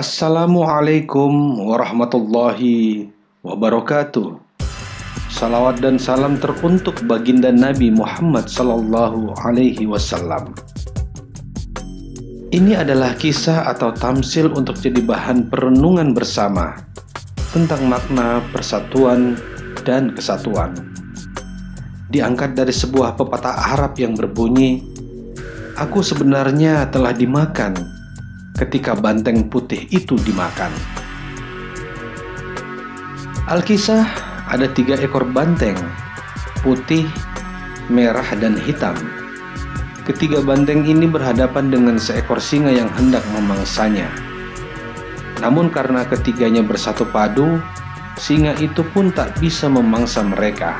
Assalamualaikum warahmatullahi wabarakatuh. Salawat dan salam teruntuk baginda Nabi Muhammad sallallahu alaihi wasallam. Ini adalah kisah atau tamsil untuk jadi bahan perenungan bersama tentang makna persatuan dan kesatuan. Diangkat dari sebuah pepatah Arab yang berbunyi, "Aku sebenarnya telah dimakan ketika banteng putih itu dimakan." Alkisah ada 3 ekor banteng, putih, merah, dan hitam. Ketiga banteng ini berhadapan dengan seekor singa yang hendak memangsanya. Namun karena ketiganya bersatu padu, singa itu pun tak bisa memangsa mereka,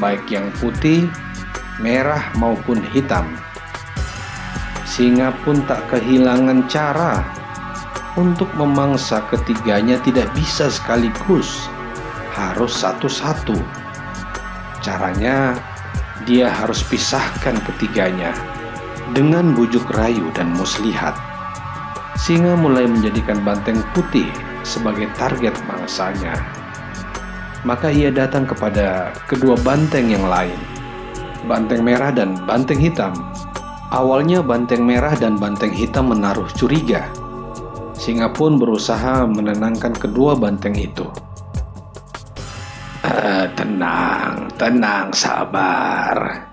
baik yang putih, merah maupun hitam. Singa pun tak kehilangan cara untuk memangsa ketiganya, tidak bisa sekaligus, harus satu-satu. Caranya, dia harus pisahkan ketiganya dengan bujuk rayu dan muslihat. Singa mulai menjadikan banteng putih sebagai target mangsanya. Maka ia datang kepada kedua banteng yang lain, banteng merah dan banteng hitam. Awalnya banteng merah dan banteng hitam menaruh curiga. Singa pun berusaha menenangkan kedua banteng itu. Tenang, sabar.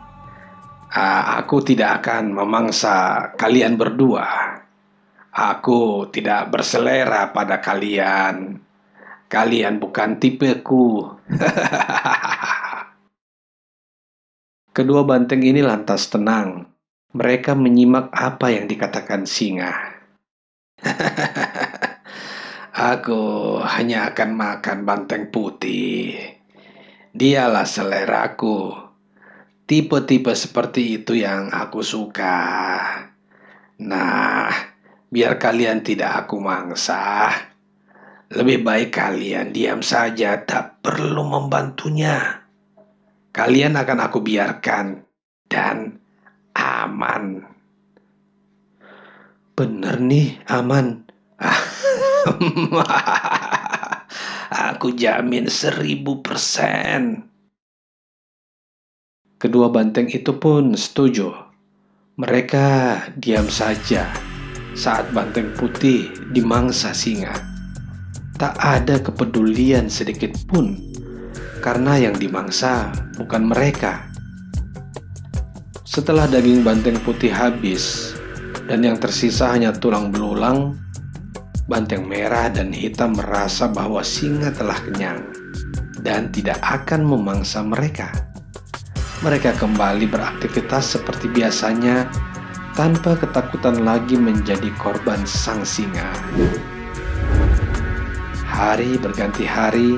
Aku tidak akan memangsa kalian berdua. Aku tidak berselera pada kalian. Kalian bukan tipeku." Kedua banteng ini lantas tenang. Mereka menyimak apa yang dikatakan singa. "Aku hanya akan makan banteng putih. Dialah seleraku. Tipe-tipe seperti itu yang aku suka. Nah, biar kalian tidak aku mangsa, lebih baik kalian diam saja, tak perlu membantunya. Kalian akan aku biarkan dan aman." "Bener nih, aman." "Aku jamin 1000%. Kedua banteng itu pun setuju. Mereka diam saja saat banteng putih dimangsa singa. Tak ada kepedulian sedikit pun, karena yang dimangsa bukan mereka. Setelah daging banteng putih habis dan yang tersisa hanya tulang belulang, banteng merah dan hitam merasa bahwa singa telah kenyang dan tidak akan memangsa mereka. Mereka kembali beraktivitas seperti biasanya tanpa ketakutan lagi menjadi korban sang singa. Hari berganti hari,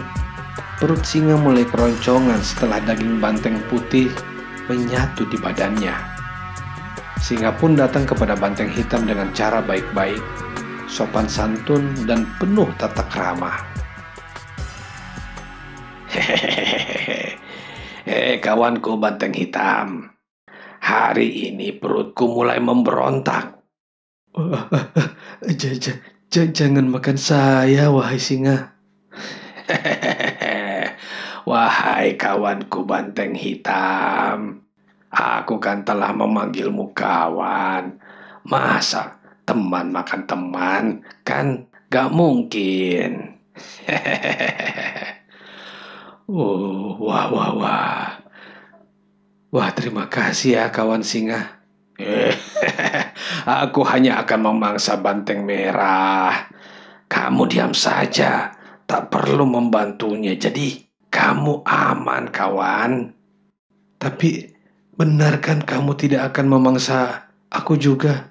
perut singa mulai keroncongan setelah daging banteng putih menyatu di badannya. Singa pun datang kepada banteng hitam dengan cara baik-baik, sopan santun, dan penuh tata krama. Kawanku banteng hitam, hari ini perutku mulai memberontak." Jangan makan saya, wahai singa." "Wahai kawanku banteng hitam, aku kan telah memanggilmu kawan. Masa teman makan teman? Kan gak mungkin." Wah, terima kasih ya kawan singa. "Aku hanya akan memangsa banteng merah. Kamu diam saja, tak perlu membantunya. Jadi kamu aman, kawan." "Tapi benar kan kamu tidak akan memangsa aku juga?"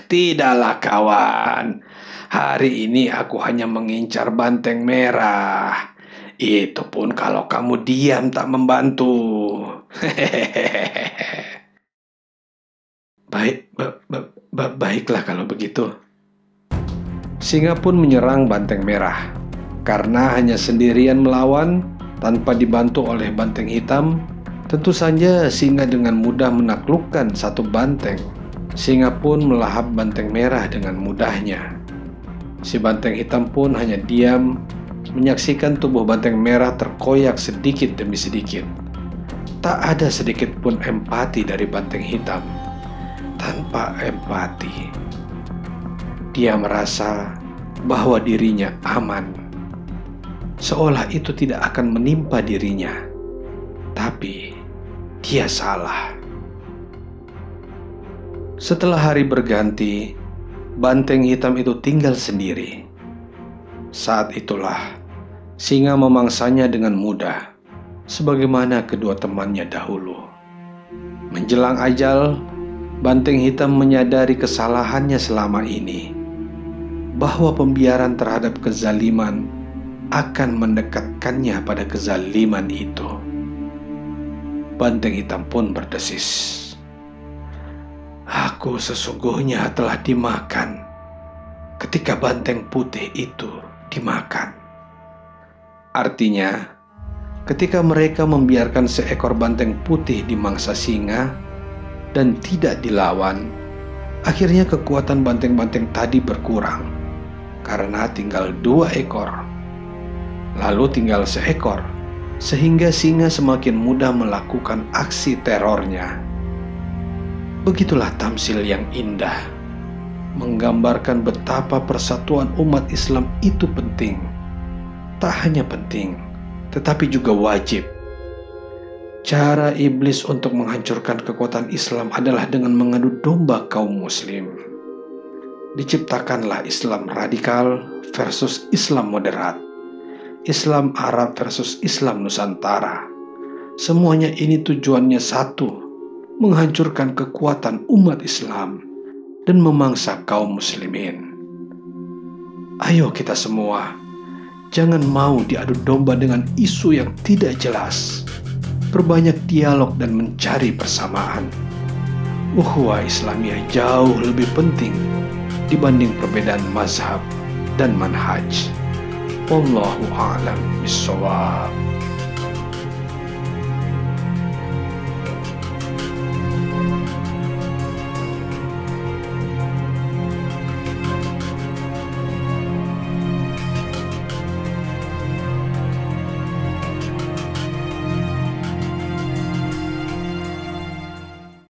"Tidaklah kawan. Hari ini aku hanya mengincar banteng merah. Itu pun kalau kamu diam tak membantu." Baiklah kalau begitu." Singa pun menyerang banteng merah. Karena hanya sendirian melawan tanpa dibantu oleh banteng hitam, tentu saja singa dengan mudah menaklukkan satu banteng. Singa pun melahap banteng merah dengan mudahnya. Si banteng hitam pun hanya diam menyaksikan tubuh banteng merah terkoyak sedikit demi sedikit. Tak ada sedikit pun empati dari banteng hitam. Tanpa empati, dia merasa bahwa dirinya aman, seolah itu tidak akan menimpa dirinya. Tapi dia salah. Setelah hari berganti, banteng hitam itu tinggal sendiri. Saat itulah singa memangsanya dengan mudah, sebagaimana kedua temannya dahulu. Menjelang ajal, banteng hitam menyadari kesalahannya selama ini, bahwa pembiaran terhadap kezaliman akan mendekatkannya pada kezaliman itu. Banteng hitam pun berdesis, "Aku sesungguhnya telah dimakan ketika banteng putih itu dimakan." Artinya, ketika mereka membiarkan seekor banteng putih dimangsa singa dan tidak dilawan, akhirnya kekuatan banteng-banteng tadi berkurang karena tinggal 2 ekor. Lalu tinggal seekor, sehingga singa semakin mudah melakukan aksi terornya. Begitulah tamsil yang indah, menggambarkan betapa persatuan umat Islam itu penting. Tak hanya penting, tetapi juga wajib. Cara iblis untuk menghancurkan kekuatan Islam adalah dengan mengadu domba kaum muslim. Diciptakanlah Islam radikal versus Islam moderat, Islam Arab versus Islam Nusantara. Semuanya ini tujuannya satu, menghancurkan kekuatan umat Islam dan memangsa kaum muslimin. Ayo kita semua, jangan mau diadu domba dengan isu yang tidak jelas. Perbanyak dialog dan mencari persamaan. Ukhuwah Islamiyah jauh lebih penting dibanding perbedaan mazhab dan manhaj. Wallahu a'lam bishawab.